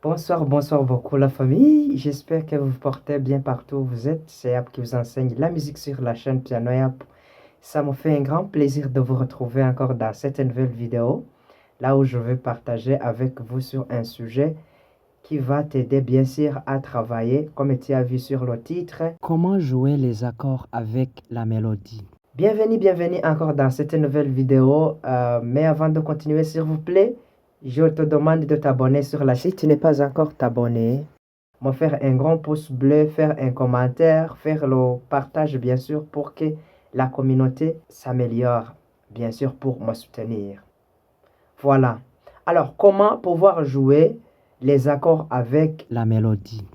Bonsoir beaucoup la famille. J'espère que vous vous portez bien partout où vous êtes. C'est App qui vous enseigne la musique sur la chaîne Piano App. Ça me fait un grand plaisir de vous retrouver encore dans cette nouvelle vidéo, là où je vais partager avec vous sur un sujet qui va t'aider bien sûr à travailler, comme tu as vu sur le titre, comment jouer les accords avec la mélodie. Bienvenue encore dans cette nouvelle vidéo. Mais avant de continuer, s'il vous plaît, je te demande de t'abonner sur la chaîne si tu n'es pas encore abonné. Me faire un grand pouce bleu, faire un commentaire, faire le partage bien sûr pour que la communauté s'améliore, bien sûr pour me soutenir. Voilà. Alors, comment pouvoir jouer les accords avec la mélodie?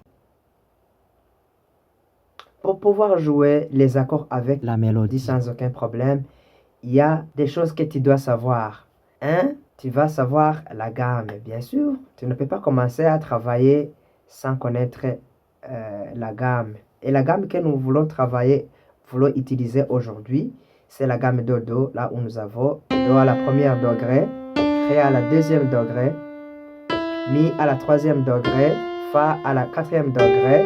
Pour pouvoir jouer les accords avec la mélodie sans aucun problème, il y a des choses que tu dois savoir. Tu vas savoir la gamme, bien sûr. Tu ne peux pas commencer à travailler sans connaître la gamme. Et la gamme que nous voulons utiliser aujourd'hui, c'est la gamme de Do, là où nous avons Do à la première degré, Ré à la deuxième degré, Mi à la troisième degré, Fa à la quatrième degré,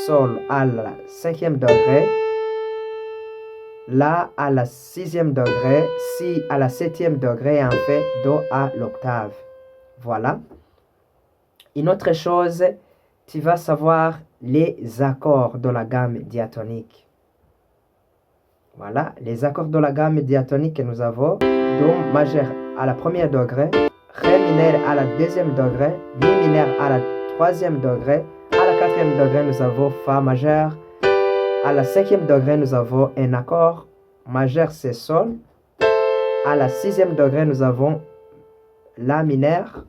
Sol à la cinquième degré, La à la sixième degré, Si à la septième degré et en fait Do à l'octave. Voilà. Une autre chose, tu vas savoir les accords de la gamme diatonique. Voilà, les accords de la gamme diatonique que nous avons. Do majeur à la première degré, Ré mineur à la deuxième degré, Mi mineur à la troisième degré, à la quatrième degré nous avons Fa majeur, à la cinquième degré nous avons un accord majeur c'est Sol, à la sixième degré nous avons La mineur,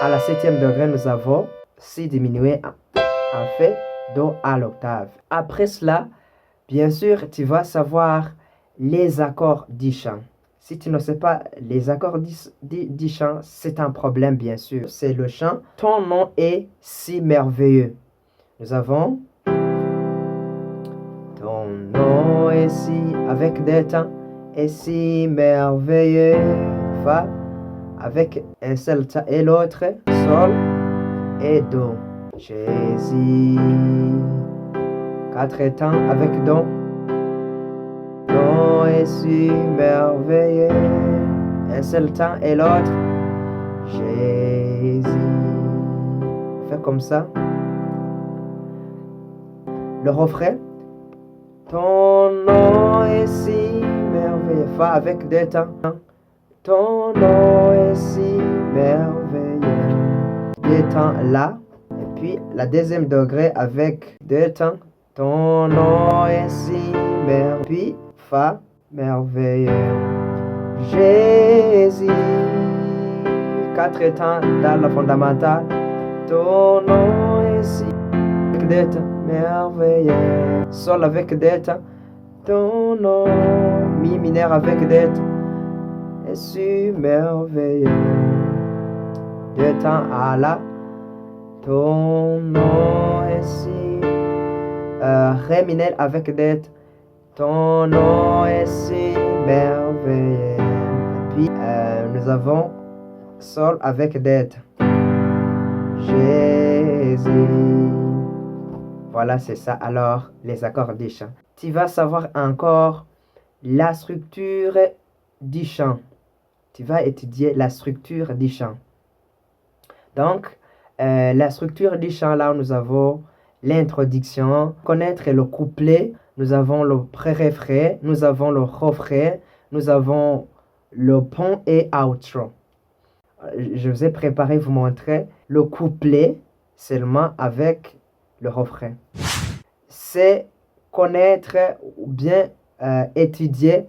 à la septième degré nous avons Si diminué en fait Do à l'octave. Après cela, bien sûr, tu vas savoir les accords du chant. Si tu ne sais pas les accords du chant, c'est un problème, bien sûr. C'est le chant. Ton nom est si merveilleux. Nous avons ton nom est si, avec des temps, est si merveilleux. Fa, avec un seul temps et l'autre, Sol et Do. Jésus, quatre temps avec Do. Ton est si merveilleux. Un seul temps et l'autre, Jésus. Fais comme ça. Le refrain. Ton nom est si merveilleux. Fa avec deux temps. Ton nom est si merveilleux. Deux temps là. Et puis la deuxième degré avec deux temps. Ton nom est si merveilleux. Puis Fa merveilleux. Jésus. Quatre temps dans la fondamentale. Ton nom est si avec deux temps. Merveilleux. Sol avec des temps. Ton nom. Mi mineur avec des temps. Et si merveilleux. Deux temps à la. Ton nom est si. Ré mineur avec des temps. Ton nom est si merveilleux. Puis nous avons Sol avec des temps. Jésus. Voilà, c'est ça. Alors, les accords du chant. Tu vas savoir encore la structure du chant. Tu vas étudier la structure du chant. Donc, la structure du chant, là, nous avons l'introduction, connaître le couplet, nous avons le pré-refrain, nous avons le refrain, nous avons le pont et outro. Je vous ai préparé vous montrer le couplet seulement avec le refrain. C'est connaître ou bien étudier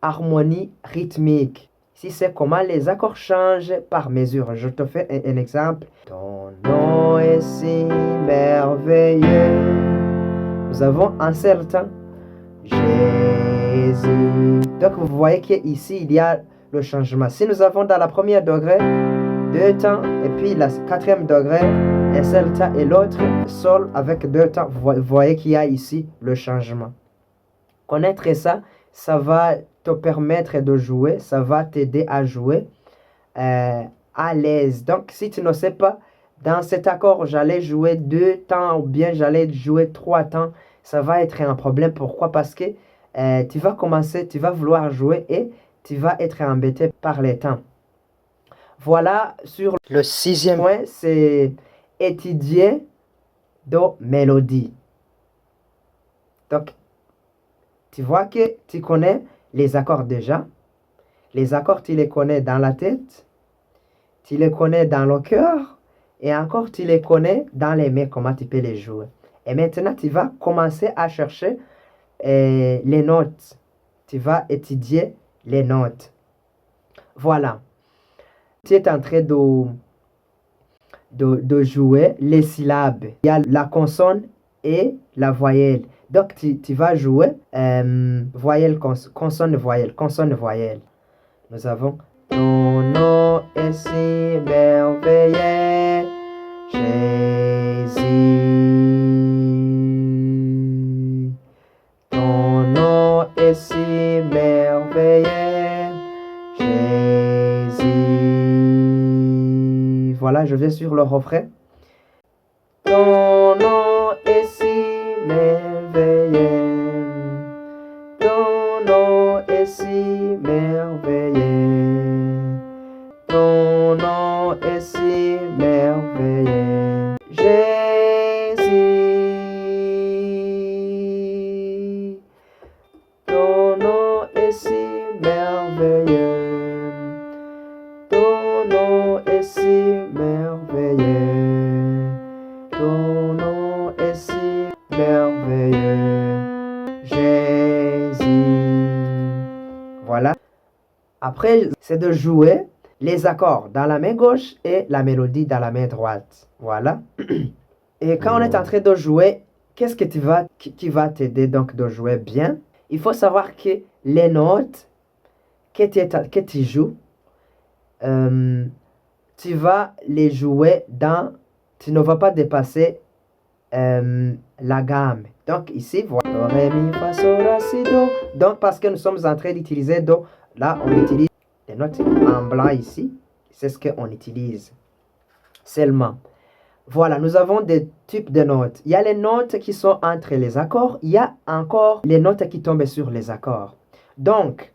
harmonie rythmique. Si c'est comment les accords changent par mesure. Je te fais un exemple. Ton nom est si merveilleux. Nous avons un seul temps. Jésus. Donc vous voyez qu'ici il y a le changement. Si nous avons dans la première degré deux temps et puis la quatrième degré un seul temps et l'autre Sol avec deux temps, vous voyez qu'il y a ici le changement. Connaître ça, ça va te permettre de jouer, ça va t'aider à jouer à l'aise. Donc si tu ne sais pas dans cet accord, j'allais jouer 2 temps ou bien j'allais jouer 3 temps, ça va être un problème. Pourquoi? Parce que tu vas commencer, tu vas vouloir jouer et tu vas être embêté par les temps. Voilà, sur le 6e point, c'est étudier de mélodie. Donc, tu vois que tu connais les accords déjà. Les accords, tu les connais dans la tête, tu les connais dans le cœur, et encore, tu les connais dans les mains, comment tu peux les jouer. Et maintenant, tu vas commencer à chercher les notes. Tu vas étudier les notes. Voilà. Tu es en train de jouer les syllabes. Il y a la consonne et la voyelle. Donc, tu vas jouer voyelle, consonne, voyelle, consonne, voyelle. Nous avons ton nom est si merveilleux, Jésus. Ton nom est si merveilleux, Jésus. Voilà, je vais sur le refrain. Ton nom est si merveilleux. Ton nom est si merveilleux. Ton nom est si merveilleux. Jésus. Ton nom est si merveilleux. Ton nom est si merveilleux. Ton nom est si merveilleux. Jésus. Voilà. Après, c'est de jouer les accords dans la main gauche et la mélodie dans la main droite. Voilà. Et quand on est en train de jouer, qu'est-ce que qui va t'aider donc de jouer bien? Il faut savoir que les notes que tu joues, tu vas les jouer tu ne vas pas dépasser la gamme. Donc ici, voilà. Do, ré, mi, fa, sol, la, si, do. Donc parce que nous sommes en train d'utiliser do, là on utilise les notes en blanc ici. C'est ce qu'on utilise seulement. Voilà, nous avons des types de notes. Il y a les notes qui sont entre les accords. Il y a encore les notes qui tombent sur les accords. Donc,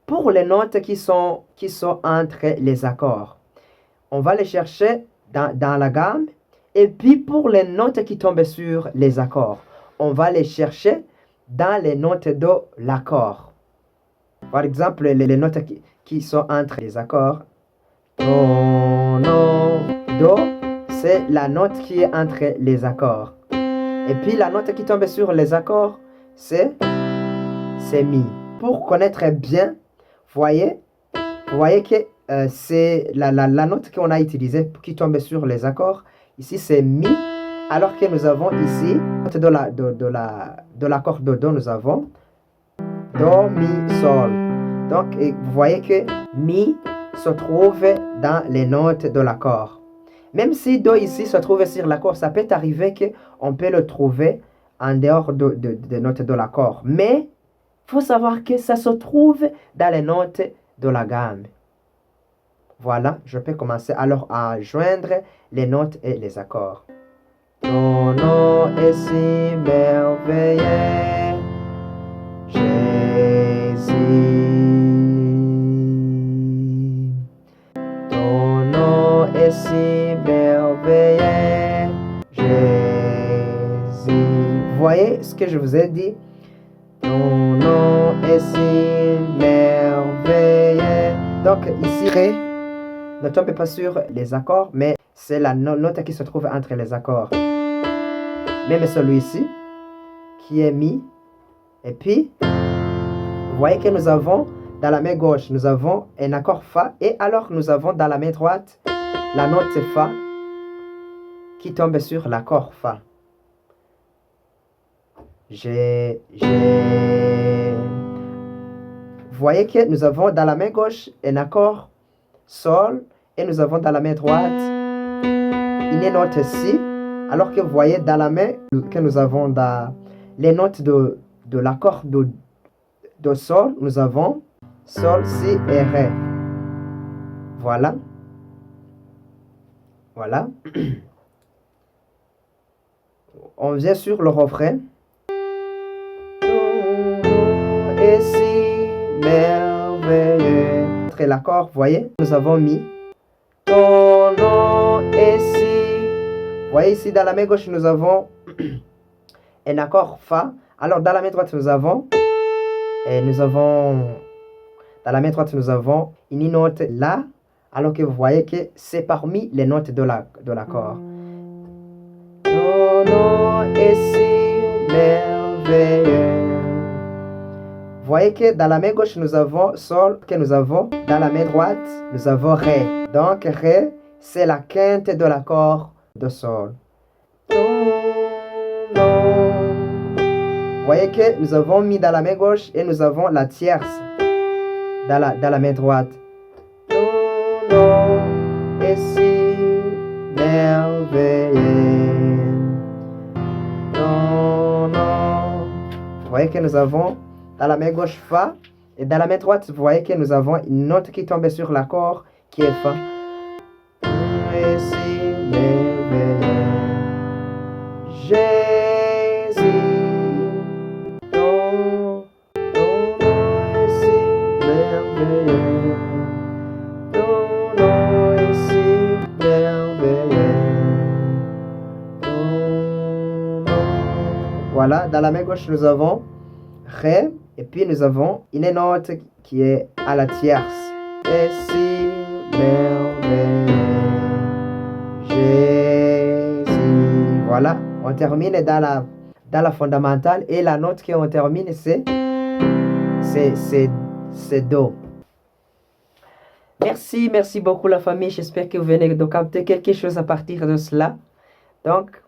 pour les notes qui sont entre les accords, on va les chercher dans la gamme. Et puis, pour les notes qui tombent sur les accords, on va les chercher dans les notes de l'accord. Par exemple, les notes qui sont entre les accords. Do, no, do, c'est la note qui est entre les accords. Et puis, la note qui tombe sur les accords, c'est mi. Pour connaître bien, vous voyez que c'est la note qu'on a utilisée qui tombe sur les accords. Ici, c'est mi, alors que nous avons ici, de l'accord de do, nous avons do, mi, sol. Donc, vous voyez que mi se trouve dans les notes de l'accord. Même si do ici se trouve sur l'accord, ça peut arriver qu'on peut le trouver en dehors des notes de l'accord. Mais, il faut savoir que ça se trouve dans les notes de la gamme. Voilà, je peux commencer alors à joindre les notes et les accords. Ton nom est si merveilleux, Jésus. Ton nom est si merveilleux, Jésus. Vous voyez ce que je vous ai dit? Ton nom est si merveilleux. Donc ici, ré ne tombe pas sur les accords, mais c'est la note qui se trouve entre les accords. Même celui-ci, qui est mi. Et puis, vous voyez que nous avons, dans la main gauche, nous avons un accord Fa. Et alors, nous avons dans la main droite, la note Fa qui tombe sur l'accord Fa. Vous voyez que nous avons dans la main gauche un accord Sol et nous avons dans la main droite une note Si, alors que vous voyez dans la main que nous avons dans les notes de l'accord de Sol, nous avons Sol, Si et Ré. Voilà. Voilà. on vient sur le refrain. Et si merveilleux. Entre l'accord, voyez, nous avons mis ton nom est si. Voyez ici, dans la main gauche, nous avons un accord Fa. Alors, dans la main droite, nous avons dans la main droite, nous avons une note La. Alors que vous voyez que c'est parmi les notes de l'accord. Ton nom est si merveilleux. Vous voyez que dans la main gauche, nous avons Sol, que nous avons. Dans la main droite, nous avons Ré. Donc, Ré, c'est la quinte de l'accord de Sol. Ton nom. Vous voyez que nous avons mis dans la main gauche et nous avons la tierce dans la main droite. Ton nom est si merveilleux. Ton nom. Vous voyez que nous avons dans la main gauche Fa. Et dans la main droite, vous voyez que nous avons une note qui tombe sur l'accord qui est Fa. Et si merveilleux. Jésus. Ton nom est si merveilleux. Ton nom est si merveilleux. Ton nom. Voilà, dans la main gauche, nous avons Ré. Et puis nous avons une note qui est à la tierce. Et si merveilleux Jésus. Voilà, on termine dans la fondamentale. Et la note qu'on termine, c'est Do. Merci beaucoup la famille. J'espère que vous venez de capter quelque chose à partir de cela. Donc,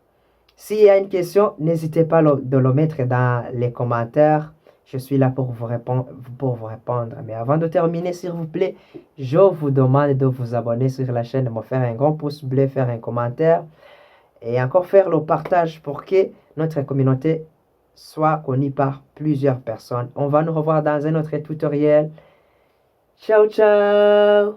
s'il y a une question, n'hésitez pas de le mettre dans les commentaires. Je suis là pour vous répondre. Mais avant de terminer, s'il vous plaît, je vous demande de vous abonner sur la chaîne, de me faire un grand pouce bleu, faire un commentaire et encore faire le partage pour que notre communauté soit connue par plusieurs personnes. On va nous revoir dans un autre tutoriel. Ciao, ciao!